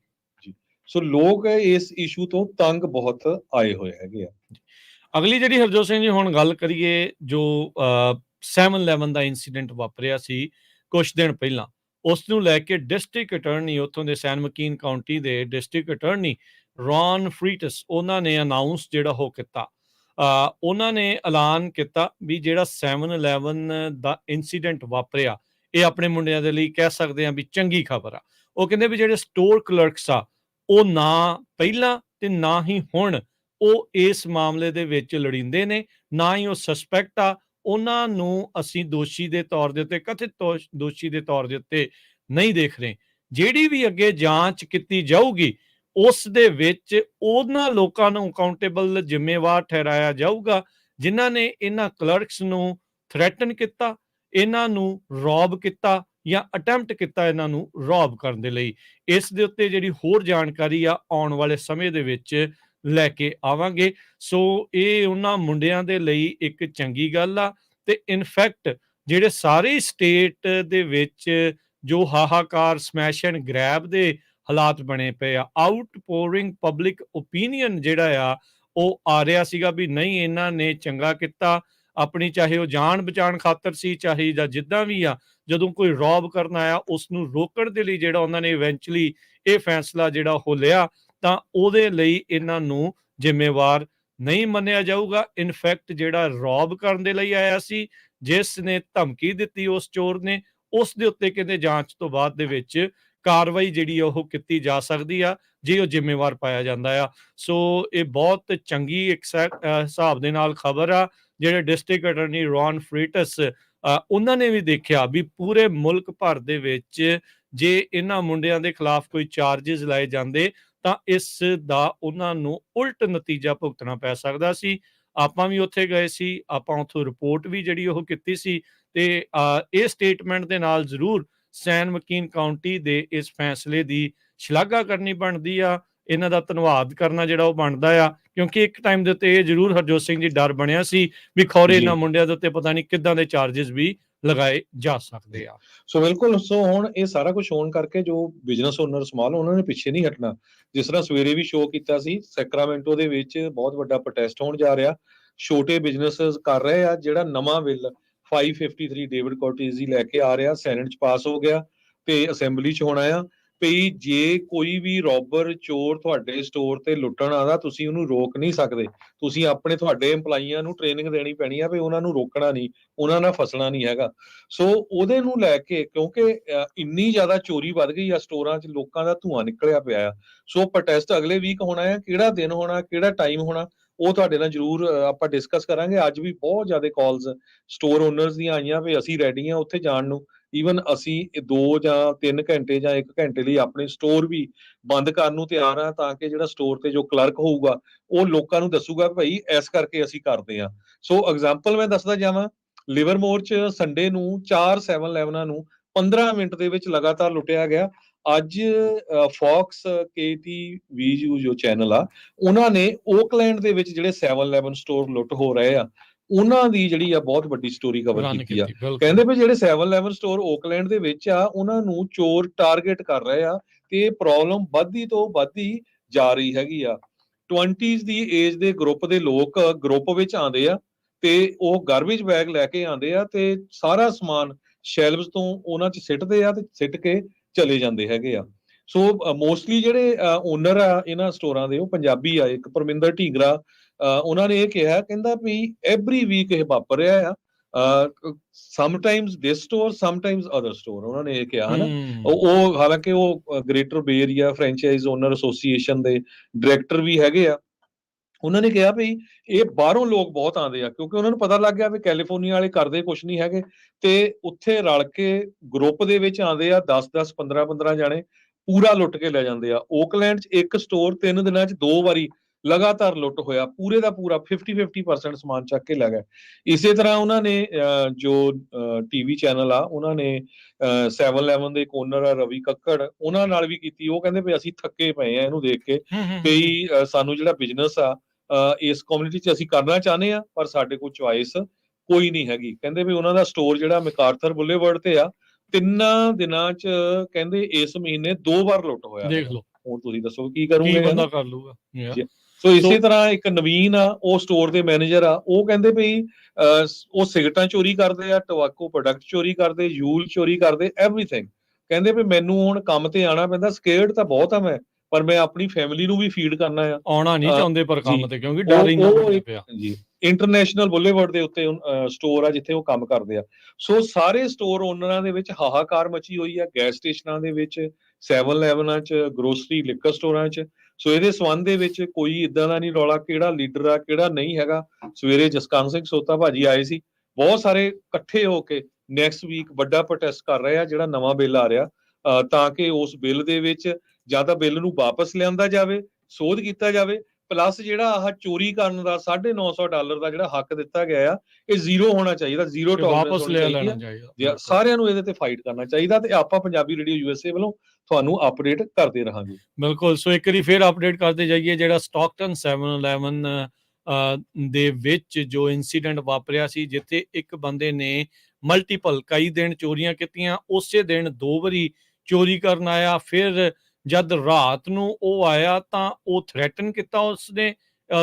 ਸੋ ਲੋਕ ਇਸ ਇਸ਼ੂ ਤੋਂ ਤੰਗ ਬਹੁਤ ਆਏ ਹੋਏ ਹੈਗੇ ਆ। ਅਗਲੀ ਜਿਹੜੀ ਹਰਜੋਤ ਸਿੰਘ ਜੀ ਹੁਣ ਗੱਲ ਕਰੀਏ, ਜੋ 7/11 ਦਾ ਇਨਸੀਡੈਂਟ ਵਾਪਰਿਆ ਸੀ ਕੁਝ ਦਿਨ ਪਹਿਲਾਂ, ਉਸ ਨੂੰ ਲੈ ਕੇ ਡਿਸਟ੍ਰਿਕਟ ਅਟਾਰਨੀ ਉੱਥੋਂ ਦੇ ਸੈਨ ਮਕੀਨ ਕਾਉਂਟੀ ਦੇ ਡਿਸਟ੍ਰਿਕਟ ਅਟਾਰਨੀ ਰੌਨ ਫਰੀਟਸ, ਉਹਨਾਂ ਨੇ ਅਨਾਉਂਸ ਜਿਹੜਾ ਉਹ ਕੀਤਾ। ਉਹਨਾਂ ਨੇ ਐਲਾਨ ਕੀਤਾ ਵੀ ਜਿਹੜਾ 7/11 ਦਾ ਇਨਸੀਡੈਂਟ ਵਾਪਰਿਆ ਇਹ ਆਪਣੇ ਮੁੰਡਿਆਂ ਦੇ ਲਈ ਕਹਿ ਸਕਦੇ ਆ ਵੀ ਚੰਗੀ ਖਬਰ ਆ। ਉਹ ਕਹਿੰਦੇ ਵੀ ਜਿਹੜੇ ਸਟੋਰ ਕਲਰਕਸ ਆ ਉਹ ਨਾ ਪਹਿਲਾਂ ਤੇ ਨਾ ਹੀ ਹੁਣ ਉਹ ਇਸ ਮਾਮਲੇ ਦੇ ਵਿੱਚ ਲੜਿੰਦੇ ਨੇ, ਨਾ ਹੀ ਉਹ ਸਸਪੈਕਟ ਆ। ਉਹਨਾਂ ਨੂੰ ਅਸੀਂ ਦੋਸ਼ੀ ਦੇ ਤੌਰ ਦੇ ਉੱਤੇ, ਕਥਿਤ ਦੋਸ਼ੀ ਦੇ ਤੌਰ ਦੇ ਉੱਤੇ ਨਹੀਂ ਦੇਖ ਰਹੇ। ਜਿਹੜੀ ਵੀ ਅੱਗੇ ਜਾਂਚ ਕੀਤੀ ਜਾਊਗੀ ਉਸ ਦੇ ਵਿੱਚ ਉਹਨਾਂ ਲੋਕਾਂ ਨੂੰ ਅਕਾਊਂਟੇਬਲ, ਜ਼ਿੰਮੇਵਾਰ ਠਹਿਰਾਇਆ ਜਾਊਗਾ ਜਿਨ੍ਹਾਂ ਨੇ ਇਹਨਾਂ ਕਲਰਕਸ ਨੂੰ ਥ੍ਰੈਟਨ ਕੀਤਾ, ਇਹਨਾਂ ਨੂੰ ਰੌਬ ਕੀਤਾ ਜਾਂ ਅਟੈਂਪਟ ਕੀਤਾ ਇਹਨਾਂ ਨੂੰ ਰੌਬ ਕਰਨ ਦੇ ਲਈ। ਇਸ ਦੇ ਉੱਤੇ ਜਿਹੜੀ ਹੋਰ ਜਾਣਕਾਰੀ ਆ ਆਉਣ ਵਾਲੇ ਸਮੇਂ ਦੇ ਵਿੱਚ ਲੈ ਕੇ ਆਵਾਂਗੇ। ਸੋ ਇਹ ਉਹਨਾਂ ਮੁੰਡਿਆਂ ਦੇ ਲਈ ਇੱਕ ਚੰਗੀ ਗੱਲ ਆ, ਤੇ ਇਨਫੈਕਟ ਜਿਹੜੇ ਸਾਰੇ ਸਟੇਟ ਦੇ ਵਿੱਚ ਜੋ ਹਾਹਾਕਾਰ, ਸਮੈਸ਼ ਐਂਡ ਗ੍ਰੈਬ ਦੇ ਹਾਲਾਤ ਬਣੇ ਪਏ ਆ, ਆਊਟ ਪੋਰਿੰਗ ਪਬਲਿਕ ਓਪੀਨੀਅਨ ਜਿਹੜਾ ਆ ਉਹ ਆ ਰਿਹਾ ਸੀਗਾ ਵੀ ਨਹੀਂ ਇਹਨਾਂ ਨੇ ਚੰਗਾ ਕੀਤਾ ਆਪਣੀ, ਚਾਹੇ ਉਹ ਜਾਨ ਬਚਾਉਣ ਖਾਤਰ ਸੀ, ਚਾਹੇ ਜਾਂ ਜਿੱਦਾਂ ਵੀ ਆ, ਜਦੋਂ ਕੋਈ ਰੌਬ ਕਰਨ ਆਇਆ ਉਸ ਨੂੰ ਰੋਕਣ ਦੇ ਲਈ ਜਿਹੜਾ ਉਹਨਾਂ ਨੇ ਇਵੈਂਚੁਅਲੀ ਇਹ ਫੈਸਲਾ ਜਿਹੜਾ ਉਹ ਲਿਆ, ਤਾਂ ਉਹਦੇ ਲਈ ਇਹਨਾਂ ਨੂੰ ਜ਼ਿੰਮੇਵਾਰ ਨਹੀਂ ਮੰਨਿਆ ਜਾਊਗਾ। ਇਨਫੈਕਟ ਜਿਹੜਾ ਰੌਬ ਕਰਨ ਦੇ ਲਈ ਆਇਆ ਸੀ, ਜਿਸ ਨੇ ਧਮਕੀ ਦਿੱਤੀ ਉਸ ਚੋਰ ਨੇ, ਉਸ ਦੇ ਉੱਤੇ ਕਹਿੰਦੇ ਜਾਂਚ ਤੋਂ ਬਾਅਦ ਦੇ ਵਿੱਚ ਕਾਰਵਾਈ ਜਿਹੜੀ ਉਹ ਕੀਤੀ ਜਾ ਸਕਦੀ ਆ ਜੇ ਉਹ ਜ਼ਿੰਮੇਵਾਰ ਪਾਇਆ ਜਾਂਦਾ ਆ। ਸੋ ਇਹ ਬਹੁਤ ਚੰਗੀ ਇੱਕ ਹਿਸਾਬ ਦੇ ਨਾਲ ਖਬਰ ਆ। ਜਿਹੜੇ ਡਿਸਟ੍ਰਿਕਟ ਅਟਾਰਨੀ ਰੌਨ ਫਰੀਟਸ, ਉਹਨਾਂ ਨੇ ਵੀ ਦੇਖਿਆ ਵੀ ਪੂਰੇ ਮੁਲਕ ਭਰ ਦੇ ਵਿੱਚ ਜੇ ਇਹਨਾਂ ਮੁੰਡਿਆਂ ਦੇ ਖਿਲਾਫ ਕੋਈ ਚਾਰजेस ਲਾਏ ਜਾਂਦੇ ਤਾਂ ਇਸ ਦਾ ਉਹਨਾਂ ਨੂੰ ਉਲਟ ਨਤੀਜਾ ਭੁਗਤਣਾ ਪੈ ਸਕਦਾ ਸੀ। ਆਪਾਂ ਵੀ ਉੱਥੇ ਗਏ ਸੀ, ਆਪਾਂ ਉੱਥੋਂ ਰਿਪੋਰਟ ਵੀ ਜਿਹੜੀ ਉਹ ਕੀਤੀ ਸੀ, ਤੇ ਇਹ ਸਟੇਟਮੈਂਟ ਦੇ ਨਾਲ ਜ਼ਰੂਰ ਸੈਨ ਮਕੀਨ ਕਾਉਂਟੀ ਦੇ ਇਸ ਫੈਸਲੇ ਦੀ ਸ਼ਲਾਘਾ ਕਰਨੀ ਬਣਦੀ ਆ, ਇਹਨਾਂ ਦਾ ਧੰਨਵਾਦ ਕਰਨਾ ਜਿਹੜਾ ਉਹ ਬਣਦਾ ਆ, ਕਿਉਂਕਿ ਇੱਕ ਟਾਈਮ ਦੇ ਉੱਤੇ ਇਹ ਜ਼ਰੂਰ ਹਰਜੋਤ ਸਿੰਘ ਜੀ ਡਰ ਬਣਿਆ ਸੀ ਵੀ ਖੌਰੇ ਇਹਨਾਂ ਮੁੰਡਿਆਂ ਦੇ ਉੱਤੇ ਪਤਾ ਨਹੀਂ ਕਿੱਦਾਂ ਦੇ ਚਾਰजेस ਵੀ ਲਗਾਏ ਜਾ ਸਕਦੇ ਆ। ਸੋ ਬਿਲਕੁਲ, ਸੋ ਹੁਣ ਇਹ ਸਾਰਾ ਕੁਝ ਹੋਣ ਕਰਕੇ ਜੋ ਬਿਜ਼ਨਸ ਓਨਰ ਸਮਾਲ, ਉਹਨਾਂ ਨੇ ਪਿੱਛੇ ਨਹੀਂ ਹਟਣਾ। ਜਿਸ ਤਰ੍ਹਾਂ ਸਵੇਰੇ ਵੀ ਸ਼ੋਅ ਕੀਤਾ ਸੀ, ਸੈਕਰਾਮੈਂਟੋ ਦੇ ਵਿੱਚ ਬਹੁਤ ਵੱਡਾ ਪ੍ਰੋਟੈਸਟ ਹੋਣ ਜਾ ਰਿਹਾ, ਛੋਟੇ ਬਿਜ਼ਨੈਸਸ ਕਰ ਰਹੇ ਆ। ਜਿਹੜਾ ਨਵਾਂ ਬਿੱਲ 553 ਡੇਵਿਡ ਕੋਰਟੀਜ਼ੀ ਲੈ ਕੇ ਆ ਰਿਹਾ, ਸੈਨੇਟ 'ਚ ਪਾਸ ਹੋ ਗਿਆ ਤੇ ਅਸੈਂਬਲੀ 'ਚ ਹੋਣਾ ਆ ਵੀ ਜੇ ਕੋਈ ਵੀ ਰੋਬਰ, ਚੋਰ ਤੁਹਾਡੇ ਸਟੋਰ ਤੇ ਲੁੱਟਣ ਆਉਂਦਾ, ਤੁਸੀਂ ਉਹਨੂੰ ਰੋਕ ਨਹੀਂ ਸਕਦੇ। ਤੁਸੀਂ ਆਪਣੇ ਤੁਹਾਡੇ EMPLOYEEਆਂ ਨੂੰ ਟ੍ਰੇਨਿੰਗ ਦੇਣੀ ਪੈਣੀ ਆ ਵੀ ਉਹਨਾਂ ਨੂੰ ਰੋਕਣਾ ਨਹੀਂ, ਉਹਨਾਂ ਨਾਲ ਫਸਣਾ ਨਹੀਂ ਹੈਗਾ। ਸੋ ਉਹਦੇ ਨੂੰ ਲੈ ਕੇ, ਕਿਉਂਕਿ ਇੰਨੀ ਜ਼ਿਆਦਾ ਚੋਰੀ ਵੱਧ ਗਈ ਆ ਸਟੋਰਾਂ 'ਚ, ਲੋਕਾਂ ਦਾ ਧੂੰਆਂ ਨਿਕਲਿਆ ਪਿਆ ਆ। ਸੋ ਪ੍ਰੋਟੈਸਟ ਅਗਲੇ ਵੀਕ ਹੋਣਾ ਹੈ। ਕਿਹੜਾ ਦਿਨ ਹੋਣਾ, ਕਿਹੜਾ ਟਾਈਮ ਹੋਣਾ, ਉਹ ਤੁਹਾਡੇ ਨਾਲ ਜ਼ਰੂਰ ਆਪਾਂ ਡਿਸਕਸ ਕਰਾਂਗੇ। ਅੱਜ ਵੀ ਬਹੁਤ ਜ਼ਿਆਦਾ ਕਾਲਸ ਸਟੋਰ ਓਨਰਸ ਦੀਆਂ ਆਈਆਂ ਵੀ ਅਸੀਂ ਰੈਡੀ ਹਾਂ ਉੱਥੇ ਜਾਣ ਨੂੰ, ਈਵਨ ਅਸੀਂ 2 ਜਾਂ 3 ਘੰਟੇ ਜਾਂ 1 ਘੰਟੇ ਲਈ ਆਪਣੇ ਸਟੋਰ ਵੀ ਬੰਦ ਕਰਨ ਨੂੰ ਤਿਆਰ ਆ, ਤਾਂ ਕਿ ਜਿਹੜਾ ਸਟੋਰ ਤੇ ਜੋ ਕਲਰਕ ਹੋਊਗਾ ਉਹ ਲੋਕਾਂ ਨੂੰ ਦੱਸੂਗਾ ਭਾਈ ਇਸ ਕਰਕੇ ਅਸੀਂ ਕਰਦੇ ਆ। ਸੋ ਐਗਜ਼ਾਮਪਲ ਮੈਂ ਦੱਸਦਾ ਜਾਵਾਂ, ਲਿਵਰਮੋਰ ਚ ਸੰਡੇ ਨੂੰ 4 7-11 ਨੂੰ 15 ਮਿੰਟ ਦੇ ਵਿੱਚ ਲਗਾਤਾਰ ਲੁੱਟਿਆ ਗਿਆ। ਅੱਜ ਫੌਕਸ KTV ਜੋ ਚੈਨਲ ਆ, ਉਹਨਾਂ ਨੇ ਓਕਲੈਂਡ ਦੇ ਵਿੱਚ ਜਿਹੜੇ 7-11 ਸਟੋਰ ਲੁੱਟ ਹੋ ਰਹੇ ਆ, ਉਹਨਾਂ ਦੀ ਜਿਹੜੀ ਆ ਬਹੁਤ ਵੱਡੀ ਸਟੋਰੀ ਕਵਰ ਰਨ ਕੀਤੀ ਆ। ਕੀਤੀ ਬਿਲਕੁਲ ਕਹਿੰਦੇ ਵੀ ਜਿਹੜੇ 7-11 ਸਟੋਰ ਓਕਲੈਂਡ ਦੇ ਵਿੱਚ ਆ, ਉਹਨਾਂ ਨੂੰ ਚੋਰ ਟਾਰਗੇਟ ਕਰ ਰਹੇ ਆ ਤੇ ਇਹ ਪ੍ਰੋਬਲਮ ਵੱਧਦੀ ਤੋਂ ਵੱਧਦੀ ਜਾ ਰਹੀ ਹੈਗੀ ਆ। 20s ਦੀ ਏਜ ਦੇ ਗਰੁੱਪ ਦੇ ਲੋਕ ਗਰੁੱਪ ਵਿੱਚ ਆਉਂਦੇ ਆ ਤੇ ਉਹ ਗਾਰਬੇਜ ਬੈਗ ਲੈ ਕੇ ਆਉਂਦੇ ਆ ਤੇ ਸਾਰਾ ਸਮਾਨ ਸ਼ੈਲਵਸ ਤੋਂ ਉਹਨਾਂ 'ਚ ਸਿੱਟਦੇ ਆ ਤੇ ਸਿੱਟ ਕੇ ਚਲੇ ਜਾਂਦੇ ਹੈਗੇ ਆ। ਸੋ ਮੋਸਟਲੀ ਜਿਹੜੇ ਓਨਰ ਆ ਇਹਨਾਂ ਸਟੋਰਾਂ ਦੇ, ਉਹ ਪੰਜਾਬੀ ਆ। ਇੱਕ ਪਰਮਿੰਦਰ ਢੀਂਗਰਾ, ਉਹਨਾਂ ਨੇ ਇਹ ਕਿਹਾ, ਕਹਿੰਦਾ ਵੀ ਐਵਰੀ ਵੀਕ ਇਹ ਵਾਪਰ ਰਿਹਾ ਆ, ਸਮਟਾਈਮਸ ਦਿਸ ਸਟੋਰ ਸਮਟਾਈਮਸ ਅਦਰ ਸਟੋਰ, ਉਹਨਾਂ ਨੇ ਇਹ ਕਿਹਾ ਹਨਾ। ਉਹ ਹਾਲਾਂਕਿ ਉਹ ਗ੍ਰੇਟਰ ਬੇ ਏਰੀਆ ਫਰੈਂਚਾਈਜ਼ ਓਨਰ ਐਸੋਸੀਏਸ਼ਨ ਦੇ ਡਾਇਰੈਕਟਰ ਵੀ ਹੈਗੇ ਆ। ਉਹਨਾਂ ਨੇ ਕਿਹਾ ਵੀ ਇਹ ਬਾਹਰੋਂ ਲੋਕ ਬਹੁਤ ਆਉਂਦੇ ਆ, ਕਿਉਂਕਿ ਉਹਨਾਂ ਨੂੰ ਪਤਾ ਲੱਗ ਗਿਆ ਵੀ ਕੈਲੀਫੋਰਨੀਆ ਵਾਲੇ ਕਰਦੇ ਕੁਝ ਨਹੀਂ ਹੈਗੇ, ਤੇ ਉੱਥੇ ਰਲ ਕੇ ਗਰੁੱਪ ਦੇ ਵਿੱਚ ਆਉਂਦੇ ਆ 10-10 15-15 ਜਾਣੇ, ਪੂਰਾ ਲੁੱਟ ਕੇ ਲੈ ਜਾਂਦੇ ਆ। ਓਕਲੈਂਡ 'ਚ ਇੱਕ ਸਟੋਰ 3 ਦਿਨਾਂ 'ਚ 2 ਵਾਰੀ ਲਗਾਤਾਰ ਲੁੱਟ ਹੋਇਆ, ਪੂਰੇ ਦਾ ਪੂਰਾ 50% ਸਮਾਨ ਚੱਕ ਕੇ ਲੈ ਗਏ। ਇਸੇ ਤਰ੍ਹਾਂ ਉਹਨਾਂ ਨੇ ਜੋ ਟੀਵੀ ਚੈਨਲ ਆ, ਉਹਨਾਂ ਨੇ 7-11 ਦੇ ਇੱਕ ਓਨਰ ਆ ਰਵੀ ਕੱਕੜ, ਉਹਨਾਂ ਨਾਲ ਵੀ ਕੀਤੀ। ਉਹ ਕਹਿੰਦੇ ਵੀ ਅਸੀਂ ਥੱਕੇ ਪਏ ਆ ਇਹਨੂੰ ਦੇਖ ਕੇ, ਕਈ ਸਾਨੂੰ ਜਿਹੜਾ ਬਿਜ਼ਨਸ ਆ ਇਸ ਕਮਿਊਨਿਟੀ 'ਚ ਅਸੀਂ ਕਰਨਾ ਚਾਹੁੰਦੇ ਆ, ਪਰ ਸਾਡੇ ਕੋਲ ਚੁਆਇਸ ਕੋਈ ਨਹੀਂ ਹੈਗੀ। ਕਹਿੰਦੇ ਵੀ ਉਹਨਾਂ ਦਾ ਸਟੋਰ ਜਿਹੜਾ ਮੈਕਾਰਥਰ ਬੁਲੇਵਰਡ ਤੇ ਆ, 3 ਦਿਨਾਂ 'ਚ ਕਹਿੰਦੇ ਇਸ ਮਹੀਨੇ 2 ਵਾਰ ਲੁੱਟ ਹੋਇਆ ਦੇਖ ਹੈਗਾ। ਲਓ ਹੁਣ ਤੁਸੀਂ ਦੱਸੋ ਕੀ ਕੀ ਕਰੋਗੇ ਬੰਦਾ ਹਨਾ। ਕਰ ਲੂਗਾ। ਸੋ ਇਸੇ ਸੋ ਤਰ੍ਹਾਂ ਇੱਕ ਨਵੀਨ ਆ, ਉਹ ਸਟੋਰ ਦੇ ਮੈਨੇਜਰ ਆ, ਉਹ ਕਹਿੰਦੇ ਵੀ ਉਹ ਸਿਗਰਟਾਂ ਚੋਰੀ ਕਰਦੇ ਆ, ਟੋਬੈਕੋ ਪ੍ਰੋਡਕਟ ਚੋਰੀ ਕਰਦੇ, ਯੂਲ ਚੋਰੀ ਕਰਦੇ, ਐਵਰੀਥਿੰਗ। ਕਹਿੰਦੇ ਵੀ ਮੈਨੂੰ ਹੁਣ ਕੰਮ ਤੇ ਆਉਣਾ ਪੈਂਦਾ, ਸਕੇਅਰਡ ਤਾਂ ਬਹੁਤ ਆ ਮੈਂ, ਪਰ ਮੈਂ ਆਪਣੀ ਫੈਮਿਲੀ ਨੂੰ ਵੀ ਫੀਡ ਕਰਨਾ ਆ। ਆਉਣਾ ਨਹੀਂ ਚਾਹੁੰਦੇ ਪਰ ਜੀ, ਕੰਮ ਤੇ, ਕਿਉਂਕਿ ਡਰ ਇੰਨਾ ਬਣਿਆ ਪਿਆ। ਜੀ ਇੰਟਰਨੈਸ਼ਨਲ ਬੁਲੇਵਰਡ ਦੇ ਉੱਤੇ ਸਟੋਰ ਆ ਜਿੱਥੇ ਉਹ ਕੰਮ ਕਰਦੇ ਆ। ਸੋ ਸਾਰੇ ਸਟੋਰ ਓਨਰਾਂ ਦੇ ਵਿੱਚ ਹਾਹਾਕਾਰ ਮਚੀ ਹੋਈ ਆ, ਗੈਸ ਸਟੇਸ਼ਨਾਂ ਦੇ ਵਿੱਚ, 7-11 'ਚ, ਗਰੋਸਰੀ ਲਿਕਰ ਸਟੋਰਾਂ 'ਚ। ਸੋ ਇਹਦੇ ਸੰਬੰਧ ਦੇ ਵਿੱਚ ਕੋਈ ਇਦਾਂ ਦਾ ਨਹੀਂ ਰੌਲਾ ਕਿਹੜਾ ਲੀਡਰ ਆ ਕਿਹੜਾ ਨਹੀਂ ਹੈਗਾ। ਸਵੇਰੇ ਜਸਕੰਤ ਸਿੰਘ ਸੋਤਾ ਭਾਜੀ ਆਏ ਸੀ, ਬਹੁਤ ਸਾਰੇ ਇਕੱਠੇ ਹੋ ਕੇ ਨੈਕਸਟ ਵੀਕ ਵੱਡਾ ਪ੍ਰੋਟੈਸਟ ਕਰ ਰਹੇ ਆ, ਜਿਹੜਾ ਨਵਾਂ ਬਿੱਲ ਆ ਰਿਹਾ, ਤਾਂ ਕਿ ਉਸ ਬਿੱਲ ਦੇ ਵਿੱਚ ਜਾਂ ਤਾਂ ਬਿੱਲ ਨੂੰ ਵਾਪਸ ਲਿਆਂਦਾ ਜਾਵੇ, ਸੋਧ ਕੀਤਾ ਜਾਵੇ, ਪਲੱਸ ਜਿਹੜਾ ਆਹ ਚੋਰੀ ਕਰਨ ਦਾ $950 ਦਾ ਜਿਹੜਾ ਹੱਕ ਦਿੱਤਾ ਗਿਆ ਆ, ਇਹ ਜ਼ੀਰੋ ਹੋਣਾ ਚਾਹੀਦਾ, ਜ਼ੀਰੋ ਤੇ ਟੋਲਰੈਂਸ ਵਾਪਸ ਹੋਣੀ ਲੈ ਚਾਹੀਦੀ ਲੈਣਾ ਆ। ਚਾਹੀਦਾ। ਸਾਰਿਆਂ ਨੂੰ ਇਹਦੇ ਤੇ ਫਾਈਟ ਕਰਨਾ ਚਾਹੀਦਾ, ਤੇ ਆਪਾਂ ਪੰਜਾਬੀ ਰੇਡੀਓ USA ਵੱਲੋਂ ਤੁਹਾਨੂੰ ਅਪਡੇਟ ਕਰਦੇ ਰਹਾਂਗੇ। ਬਿਲਕੁਲ। ਸੋ ਇੱਕ ਵਾਰੀ ਫਿਰ ਅਪਡੇਟ ਕਰਦੇ ਜਾਈਏ, ਜਿਹੜਾ ਸਟਾਕਟਨ 7-11 ਦੇ ਵਿੱਚ ਜੋ ਇਨਸੀਡੈਂਟ ਵਾਪਰਿਆ ਸੀ, ਜਿੱਥੇ ਇੱਕ ਬੰਦੇ ਨੇ ਮਲਟੀਪਲ ਕਈ ਦਿਨ ਚੋਰੀਆਂ ਕੀਤੀਆਂ, ਉਸੇ ਦਿਨ 2 ਵਾਰੀ ਚੋਰੀ ਕਰਨ ਆਇਆ। ਫਿਰ ਜਦ ਰਾਤ ਨੂੰ ਉਹ ਆਇਆ ਤਾਂ ਉਹ ਥ੍ਰੈਟਨ ਕੀਤਾ ਉਸਨੇ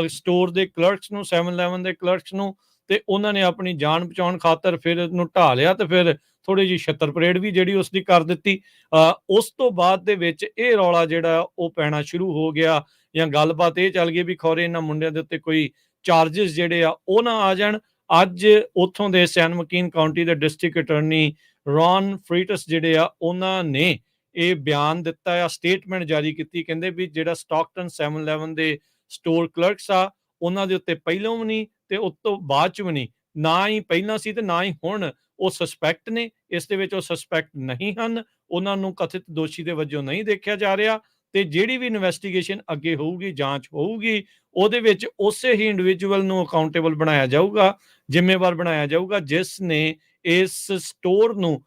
ਸਟੋਰ ਦੇ ਕਲਰਕਸ ਨੂੰ, 7-11 ਦੇ ਕਲਰਕਸ ਨੂੰ, ਤੇ ਉਹਨਾਂ ਨੇ ਆਪਣੀ ਜਾਨ ਬਚਾਉਣ ਖਾਤਰ ਫਿਰ ਇਹਨੂੰ ਢਾ ਲਿਆ ਤੇ ਫਿਰ ਥੋੜੀ ਜਿਹੀ ਛੱਤਰ ਪਰੇਡ ਵੀ ਜਿਹੜੀ ਉਸਦੀ ਕਰ ਦਿੱਤੀ। ਉਸ ਤੋਂ ਬਾਅਦ ਦੇ ਵਿੱਚ ਇਹ ਰੌਲਾ ਜਿਹੜਾ ਉਹ ਪੈਣਾ ਸ਼ੁਰੂ ਹੋ ਗਿਆ, ਜਾਂ ਗੱਲਬਾਤ ਇਹ ਚੱਲ ਗਈ ਵੀ ਖੌਰੇ ਇਹਨਾਂ ਮੁੰਡਿਆਂ ਦੇ ਉੱਤੇ ਕੋਈ ਚਾਰजेस ਜਿਹੜੇ ਆ ਉਹ ਨਾ ਆ ਜਾਣ। ਅੱਜ ਉੱਥੋਂ ਦੇ ਸੈਨ ਮਕੀਨ ਕਾਉਂਟੀ ਦੇ ਡਿਸਟ੍ਰਿਕਟ ਅਟਾਰਨੀ ਰੌਨ ਫਰੀਟਸ ਜਿਹੜੇ ਆ, ਉਹਨਾਂ ਨੇ ਇਹ ਬਿਆਨ ਦਿੱਤਾ ਆ, ਸਟੇਟਮੈਂਟ ਜਾਰੀ ਕੀਤੀ। ਕਹਿੰਦੇ ਵੀ ਜਿਹੜਾ ਸਟਾਕਟਨ 7-11 ਦੇ ਸਟੋਰ ਕਲਰਕਸ ਆ, ਉਹਨਾਂ ਦੇ ਉੱਤੇ ਪਹਿਲੋਂ ਵੀ ਨਹੀਂ ਤੇ ਉਸ ਤੋਂ ਬਾਅਦ ਚ ਵੀ ਨਹੀਂ, ਨਾ ਹੀ ਪਹਿਲਾਂ ਸੀ ਤੇ ਨਾ ਹੀ ਹੁਣ ਉਹ ਸਸਪੈਕਟ ਨੇ। ਇਸ ਦੇ ਵਿੱਚ ਉਹ ਸਸਪੈਕਟ ਨਹੀਂ ਹਨ, ਉਹਨਾਂ ਨੂੰ ਕਥਿਤ ਦੋਸ਼ੀ ਦੇ ਵਜੋਂ ਨਹੀਂ ਦੇਖਿਆ ਜਾ ਰਿਹਾ, ਤੇ ਜਿਹੜੀ ਵੀ ਇਨਵੈਸਟੀਗੇਸ਼ਨ ਅੱਗੇ ਹੋਊਗੀ, ਜਾਂਚ ਹੋਊਗੀ, ਉਹਦੇ ਵਿੱਚ ਉਸੇ ਹੀ ਇੰਡੀਵਿਜੂਅਲ ਨੂੰ ਅਕਾਊਂਟੇਬਲ ਬਣਾਇਆ ਜਾਊਗਾ, ਜ਼ਿੰਮੇਵਾਰ ਬਣਾਇਆ ਜਾਊਗਾ, ਜਿਸ ਨੇ ਇਸ ਸਟੋਰ ਨੂੰ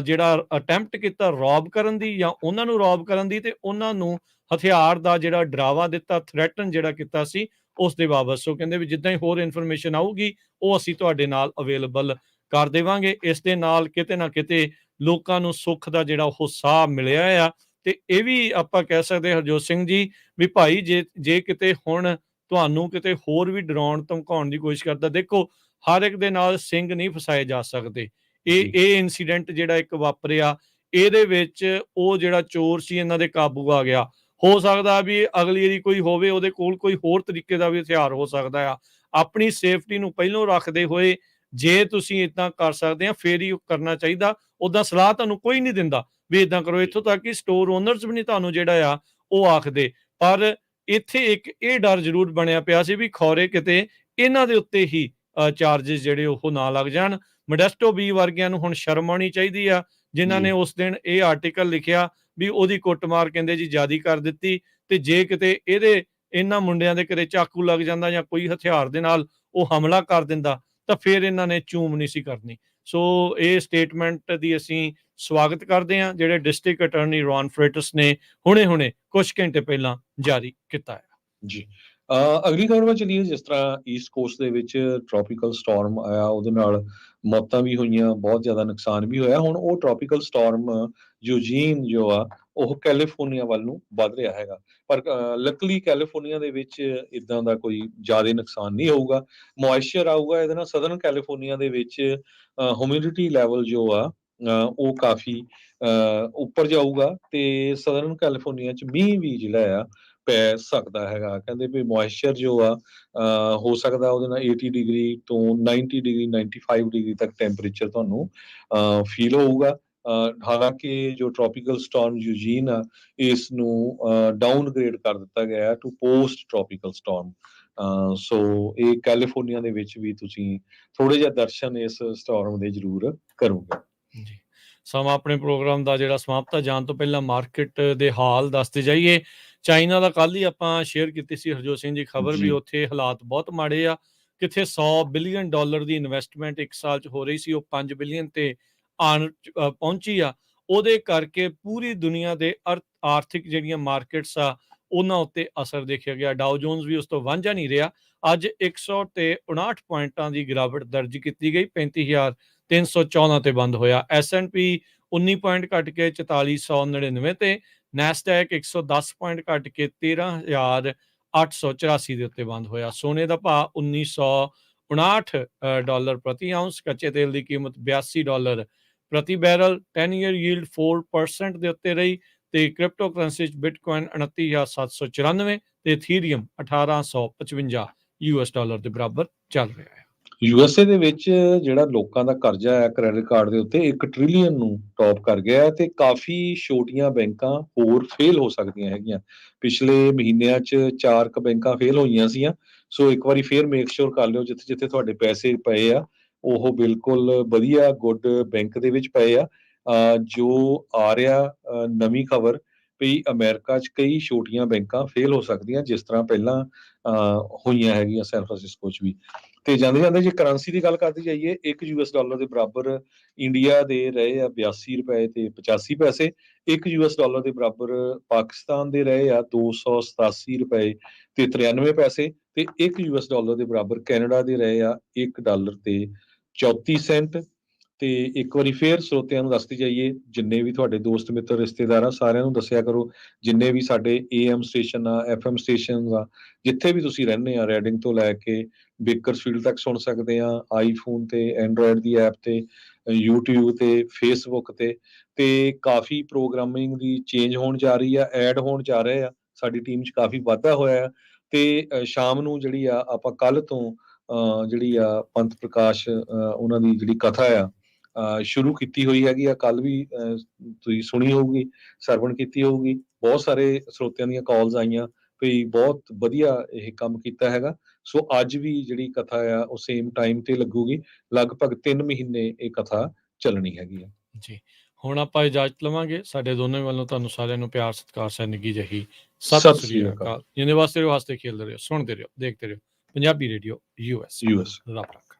ਜਿਹੜਾ ਅਟੈਂਪਟ ਕੀਤਾ ਰੌਬ ਕਰਨ ਦੀ, ਜਾਂ ਉਹਨਾਂ ਨੂੰ ਰੌਬ ਕਰਨ ਦੀ, ਤੇ ਉਹਨਾਂ ਨੂੰ ਹਥਿਆਰ ਦਾ ਜਿਹੜਾ ਡਰਾਵਾ ਦਿੱਤਾ, ਥ੍ਰੈਟਨ ਜਿਹੜਾ ਕੀਤਾ ਸੀ, ਉਸ ਦੇ ਬਾਬਤ। ਸੋ ਕਹਿੰਦੇ ਵੀ ਜਿੱਦਾਂ ਹੀ ਹੋਰ ਇਨਫੋਰਮੇਸ਼ਨ ਆਊਗੀ, ਉਹ ਅਸੀਂ ਤੁਹਾਡੇ ਨਾਲ ਅਵੇਲੇਬਲ ਕਰ ਦੇਵਾਂਗੇ। ਇਸ ਦੇ ਨਾਲ ਕਿਤੇ ਨਾ ਕਿਤੇ ਲੋਕਾਂ ਨੂੰ ਸੁੱਖ ਦਾ ਜਿਹੜਾ ਉਹ ਸਾਹ ਮਿਲਿਆ ਆ। ਤੇ ਇਹ ਵੀ ਆਪਾਂ ਕਹਿ ਸਕਦੇ ਹਰਜੋਤ ਸਿੰਘ ਜੀ ਵੀ ਭਾਈ ਜੇ ਕਿਤੇ ਹੁਣ ਤੁਹਾਨੂੰ ਕਿਤੇ ਹੋਰ ਵੀ ਡਰਾਉਣ ਧਮਕਾਉਣ ਦੀ ਕੋਸ਼ਿਸ਼ ਕਰਦਾ, ਦੇਖੋ ਹਰ ਇੱਕ ਦੇ ਨਾਲ ਸਿੰਘ ਨਹੀਂ ਫਸਾਏ ਜਾ ਸਕਦੇ। ਇਹ ਇਨਸੀਡੈਂਟ ਜਿਹੜਾ ਇੱਕ ਵਾਪਰਿਆ, ਇਹਦੇ ਵਿੱਚ ਉਹ ਜਿਹੜਾ ਚੋਰ ਸੀ ਇਹਨਾਂ ਦੇ ਕਾਬੂ ਆ ਗਿਆ। ਹੋ ਸਕਦਾ ਵੀ ਅਗਲੀ ਵਾਰੀ ਕੋਈ ਹੋਵੇ, ਉਹਦੇ ਕੋਲ ਕੋਈ ਹੋਰ ਤਰੀਕੇ ਦਾ ਵੀ ਹਥਿਆਰ ਹੋ ਸਕਦਾ ਆ। ਆਪਣੀ ਸੇਫਟੀ ਨੂੰ ਪਹਿਲੋਂ ਰੱਖਦੇ ਹੋਏ ਜੇ ਤੁਸੀਂ ਇਦਾਂ ਕਰ ਸਕਦੇ ਆ, ਫੇਰ ਹੀ ਕਰਨਾ ਚਾਹੀਦਾ। ਉਦਾਂ ਸਲਾਹ ਤੁਹਾਨੂੰ ਕੋਈ ਨਹੀਂ ਦਿੰਦਾ ਵੀ ਇਦਾਂ ਕਰੋ, ਇੱਥੋਂ ਤੱਕ ਕਿ ਸਟੋਰ ਓਨਰਸ ਵੀ ਨਹੀਂ ਤੁਹਾਨੂੰ ਜਿਹੜਾ ਆ ਉਹ ਆਖਦੇ। ਪਰ ਇੱਥੇ ਇੱਕ ਇਹ ਡਰ ਜ਼ਰੂਰ ਬਣਿਆ ਪਿਆ ਸੀ ਵੀ ਖੌਰੇ ਕਿਤੇ ਇਹਨਾਂ ਦੇ ਉੱਤੇ ਹੀ ਚਾਰजेस ਜਿਹੜੇ ਉਹ ਨਾ ਲੱਗ ਜਾਣ। ਮੋਡੈਸਟੋ ਬੀ ਵਰਗਿਆਂ ਨੂੰ ਹੁਣ ਸ਼ਰਮ ਆਉਣੀ ਚਾਹੀਦੀ ਆ, ਜਿਨ੍ਹਾਂ ਜੀ ਨੇ ਉਸ ਦਿਨ ਇਹ ਆਰਟੀਕਲ ਲਿਖਿਆ ਵੀ ਉਹਦੀ ਕੁੱਟਮਾਰ ਕਹਿੰਦੇ ਜੀ ਜ਼ਿਆਦੀ ਕਰ ਦਿੱਤੀ, ਤੇ ਜੇ ਕਿਤੇ ਇਹਨਾਂ ਮੁੰਡਿਆਂ ਦੇ ਘਰੇ ਚਾਕੂ ਲੱਗ ਜਾਂਦਾ ਜਾਂ ਕੋਈ ਹਥਿਆਰ ਦੇ ਨਾਲ ਉਹ ਹਮਲਾ ਕਰ ਦਿੰਦਾ ਤਾਂ ਫਿਰ ਇਹਨਾਂ ਨੇ ਚੂਮ ਨਹੀਂ ਸੀ ਕਰਨੀ। ਸੋ ਇਹ ਸਟੇਟਮੈਂਟ ਦੀ ਅਸੀਂ ਸਵਾਗਤ ਕਰਦੇ ਹਾਂ ਜਿਹੜੇ ਡਿਸਟ੍ਰਿਕਟ ਅਟਾਰਨੀ ਰੌਨ ਫਰੇਟਸ ਨੇ ਹੁਣੇ ਕੁਝ ਘੰਟੇ ਪਹਿਲਾਂ ਜਾਰੀ ਕੀਤਾ ਹੈ। ਜੀ ਅਗਲੀ ਖਬਰ ਵੱਲ ਚੱਲੀਏ। ਜਿਸ ਤਰ੍ਹਾਂ ਈਸਟ ਕੋਸਟ ਦੇ ਵਿੱਚ ਟ੍ਰੋਪੀਕਲ ਸਟਾਰਮ ਆਇਆ, ਉਹਦੇ ਨਾਲ ਮੌਤਾਂ ਵੀ ਹੋਈਆਂ, ਬਹੁਤ ਜ਼ਿਆਦਾ ਨੁਕਸਾਨ ਵੀ ਹੋਇਆ। ਹੁਣ ਉਹ ਟ੍ਰੋਪੀਕਲ ਸਟਾਰਮ ਯੂਜੀਨ ਜੋ ਆ ਉਹ ਕੈਲੀਫੋਰਨੀਆ ਵੱਲ ਨੂੰ ਵੱਧ ਰਿਹਾ ਹੈਗਾ, ਪਰ ਲੱਕਲੀ ਕੈਲੀਫੋਰਨੀਆ ਦੇ ਵਿੱਚ ਇਦਾਂ ਦਾ ਕੋਈ ਜ਼ਿਆਦਾ ਨੁਕਸਾਨ ਨਹੀਂ ਹੋਊਗਾ। ਮੋਇਸਚਰ ਆਊਗਾ ਇਹਦੇ ਨਾਲ। ਸਦਰਨ ਕੈਲੀਫੋਰਨੀਆ ਦੇ ਵਿੱਚ ਹਿਊਮਿਡਿਟੀ ਲੈਵਲ ਜੋ ਆ ਉਹ ਕਾਫੀ ਉੱਪਰ ਜਾਊਗਾ, ਤੇ ਸਦਰਨ ਕੈਲੀਫੋਰਨੀਆ 'ਚ ਮੀਂਹ ਵੀ ਜਿਹੜਾ ਆ ਪੈ ਸਕਦਾ ਹੈਗਾ। ਕਹਿੰਦੇ ਵੀ ਮੋਇਸਚਰ ਜੋ ਆ ਹੋ ਸਕਦਾ ਉਹਦੇ ਨਾਲ 80 ਡਿਗਰੀ ਤੋਂ 90 ਡਿਗਰੀ 95 ਡਿਗਰੀ ਤੱਕ ਟੈਂਪਰੇਚਰ ਤੁਹਾਨੂੰ ਫੀਲ ਹੋਊਗਾ। ਹਾਲਾਂਕਿ ਜੋ ਟ੍ਰੋਪੀਕਲ ਸਟਾਰਮ ਯੂਜੀਨ ਆ, ਇਸ ਨੂੰ ਡਾਊਨਗ੍ਰੇਡ ਕਰ ਦਿੱਤਾ ਗਿਆ ਹੈ ਟੂ ਪੋਸਟ ਟ੍ਰੋਪੀਕਲ ਸਟਾਰਮ। ਸੋ ਇਹ ਕੈਲੀਫੋਰਨੀਆ ਦੇ ਵਿੱਚ ਵੀ ਤੁਸੀਂ ਥੋੜੇ ਜਿਹਾ ਦਰਸ਼ਨ ਇਸ ਸਟਾਰਮ ਦੇ ਜ਼ਰੂਰ ਕਰੋਗੇ। ਜੀ, ਸਮਾਂ ਆਪਣੇ ਪ੍ਰੋਗਰਾਮ ਦਾ ਜਿਹੜਾ ਸਮਾਪਤ ਜਾਣ ਤੋਂ ਪਹਿਲਾਂ ਮਾਰਕੀਟ ਦੇ ਹਾਲ ਦੱਸਦੇ ਜਾਈਏ। ਚਾਈਨਾ ਦਾ ਕੱਲ ਹੀ ਆਪਾਂ ਸ਼ੇਅਰ ਕੀਤੀ ਸੀ ਹਰਜੋਤ ਸਿੰਘ ਜੀ ਖਬਰ, ਵੀ ਜੀ ਉੱਥੇ ਹਾਲਾਤ ਬਹੁਤ ਮਾੜੇ ਆ। ਕਿੱਥੇ $100 ਬਿਲੀਅਨ ਦੀ ਇਨਵੈਸਟਮੈਂਟ ਇੱਕ ਸਾਲ 'ਚ ਹੋ ਰਹੀ ਸੀ, ਉਹ 5 ਬਿਲੀਅਨ ਤੇ ਪਹੁੰਚੀ ਆ। ਉਹਦੇ ਕਰਕੇ ਪੂਰੀ ਦੁਨੀਆ ਦੇ ਆਰਥਿਕ ਜਿਹੜੀਆਂ ਮਾਰਕੀਟਸ ਆ ਉਹਨਾਂ ਉੱਤੇ ਅਸਰ ਦੇਖਿਆ ਗਿਆ। ਡਾਓ ਜੋਨਸ ਵੀ ਉਸ ਤੋਂ ਵਾਂਝਾ ਨਹੀਂ ਰਿਹਾ। ਅੱਜ 159 ਪੁਆਇੰਟਾਂ ਦੀ ਗਿਰਾਵਟ ਦਰਜ ਕੀਤੀ ਗਈ, 35,314 ਤੇ ਬੰਦ ਹੋਇਆ। S&P 19 ਪੁਆਇੰਟ ਘਟ ਕੇ 4499 ਤੇ, ਨੈਸਡੈਕ 110 ਪੁਆਇੰਟ ਘਟ ਕੇ 13,884 ਦੇ ਉੱਤੇ ਬੰਦ ਹੋਇਆ। ਸੋਨੇ ਦਾ ਭਾਅ $1959 ਪ੍ਰਤੀ ਆਉਂਸ, ਕੱਚੇ ਤੇਲ ਦੀ ਕੀਮਤ $82 ਪ੍ਰਤੀ ਬੈਰਲ, 10 ਈਅਰ ਯੀਲਡ 4% ਦੇ ਉੱਤੇ ਰਹੀ, ਤੇ ਕ੍ਰਿਪਟੋ ਕਰੰਸੀ 'ਚ ਬਿਟਕੋਇਨ 29,794 ਤੇ ਇਥੀਰੀਅਮ $1855 ਦੇ ਬਰਾਬਰ ਚੱਲ ਰਿਹਾ ਹੈ। USA ਦੇ ਵਿੱਚ ਜਿਹੜਾ ਲੋਕਾਂ ਦਾ ਕਰਜ਼ਾ ਹੈ ਕ੍ਰੈਡਿਟ ਕਾਰਡ ਦੇ ਉੱਤੇ 1 ਟ੍ਰਿਲੀਅਨ ਨੂੰ ਟੌਪ ਕਰ ਗਿਆ ਹੈ, ਤੇ ਕਾਫੀ ਛੋਟੀਆਂ ਬੈਂਕਾਂ ਹੋਰ ਫੇਲ ਹੋ ਸਕਦੀਆਂ ਹੈਗੀਆਂ। ਪਿਛਲੇ ਮਹੀਨਿਆਂ 'ਚ 4 ਕੁ ਬੈਂਕਾਂ ਫੇਲ ਹੋਈਆਂ ਸੀਆਂ। ਸੋ ਇੱਕ ਵਾਰੀ ਫੇਰ ਮੇਕ ਸ਼ੋਰ ਕਰ ਲਿਓ ਜਿੱਥੇ ਜਿੱਥੇ ਤੁਹਾਡੇ ਪੈਸੇ ਪਏ ਆ ਉਹ ਬਿਲਕੁਲ ਵਧੀਆ ਗੁੱਡ ਬੈਂਕ ਦੇ ਵਿੱਚ ਪਏ ਆ। ਜੋ ਆ ਰਿਹਾ ਨਵੀਂ ਖਬਰ ਵੀ ਅਮਰੀਕਾ 'ਚ ਕਈ ਛੋਟੀਆਂ ਬੈਂਕਾਂ ਫੇਲ ਹੋ ਸਕਦੀਆਂ, ਜਿਸ ਤਰ੍ਹਾਂ ਪਹਿਲਾਂ ਹੋਈਆਂ ਹੈਗੀਆਂ ਸੈਨ ਫਰਾਂਸਿਸਕੋ 'ਚ ਵੀ। ਤੇ ਜਾਂਦੇ ਜਾਂਦੇ ਜੇ ਕਰੰਸੀ ਦੀ ਗੱਲ ਕਰਦੇ ਜਾਈਏ, $1 ਦੇ ਬਰਾਬਰ ਇੰਡੀਆ ਦੇ ਰਹੇ ਆ $82 ਤੇ 85 ਪੈਸੇ। $1 ਦੇ ਬਰਾਬਰ ਪਾਕਿਸਤਾਨ ਦੇ ਰਹੇ ਆ $287 ਤੇ 93 ਪੈਸੇ, ਤੇ $1 ਦੇ ਬਰਾਬਰ ਕੈਨੇਡਾ ਦੇ ਰਹੇ ਆ $1 ਤੇ 34 ਸੈਂਟ। ਤੇ ਇੱਕ ਵਾਰੀ ਫੇਰ ਸਰੋਤਿਆਂ ਨੂੰ ਦੱਸਦੀ ਜਾਈਏ, ਜਿੰਨੇ ਵੀ ਤੁਹਾਡੇ ਦੋਸਤ ਮਿੱਤਰ ਰਿਸ਼ਤੇਦਾਰ ਆ ਸਾਰਿਆਂ ਨੂੰ ਦੱਸਿਆ ਕਰੋ, ਜਿੰਨੇ ਵੀ ਸਾਡੇ AM ਸਟੇਸ਼ਨ ਆ FM ਸਟੇਸ਼ਨ ਆ, ਜਿੱਥੇ ਵੀ ਤੁਸੀਂ ਰਹਿੰਦੇ ਆ, ਰੈਡਿੰਗ ਤੋਂ ਲੈ ਕੇ ਬੇਕਰਸਫੀਲਡ ਤੱਕ ਸੁਣ ਸਕਦੇ ਆ, ਆਈਫੋਨ ਤੇ ਐਂਡਰੋਇਡ ਦੀ ਐਪ ਤੇ, YouTube ਤੇ, ਫੇਸਬੁੱਕ ਤੇ ਕਾਫੀ ਪ੍ਰੋਗਰਾਮਿੰਗ ਦੀ ਚੇਂਜ ਹੋਣ ਜਾ ਰਹੀ ਆ, ਐਡ ਹੋਣ ਜਾ ਰਹੇ ਆ। ਸਾਡੀ ਟੀਮ 'ਚ ਕਾਫੀ ਵਾਧਾ ਹੋਇਆ, ਤੇ ਸ਼ਾਮ ਨੂੰ ਜਿਹੜੀ ਆ ਆਪਾਂ ਕੱਲ ਤੋਂ ਜਿਹੜੀ ਆ ਪੰਥ ਪ੍ਰਕਾਸ਼ ਉਹਨਾਂ ਦੀ ਜਿਹੜੀ ਕਥਾ ਆ ਸ਼ੁਰੂ ਕੀਤੀ ਹੋਈ ਹੈਗੀ ਆ। ਕੱਲ ਵੀ ਤੁਸੀਂ ਸੁਣੀ ਹੋਊਗੀ, ਸਰਵਣ ਕੀਤੀ ਹੋਊਗੀ। ਬਹੁਤ ਸਾਰੇ ਸਰੋਤਿਆਂ ਦੀਆਂ ਕਾਲਸ ਆਈਆਂ ਵੀ ਬਹੁਤ ਵਧੀਆ ਇਹ ਕੰਮ ਕੀਤਾ ਹੈਗਾ। ਸੋ ਅੱਜ ਵੀ ਜਿਹੜੀ ਕਥਾ ਆ ਉਹ ਸੇਮ ਟਾਈਮ ਤੇ ਲੱਗੂਗੀ। ਲਗਭਗ 3 ਮਹੀਨੇ ਇਹ ਕਥਾ ਚੱਲਣੀ ਹੈਗੀ ਆ। ਜੀ, ਹੁਣ ਆਪਾਂ ਇਜਾਜ਼ਤ ਲਵਾਂਗੇ। ਸਾਡੇ ਦੋਨੋਂ ਵੱਲੋਂ ਤੁਹਾਨੂੰ ਸਾਰਿਆਂ ਨੂੰ ਪਿਆਰ ਸਤਿਕਾਰ ਸੈਨਿਕੀ ਜਹੀ ਸਤਿ ਸ੍ਰੀ ਅਕਾਲ। ਜਿੰਨੇ ਵਾਸਤੇ ਰਹੋ, ਹੱਸਦੇ ਖੇਲਦੇ ਰਹੋ, ਸੁਣਦੇ ਰਹੋ, ਦੇਖਦੇ ਰਹੋ ਪੰਜਾਬੀ ਰੇਡੀਓ US। US ਰੱਬ ਰੱਖਾ।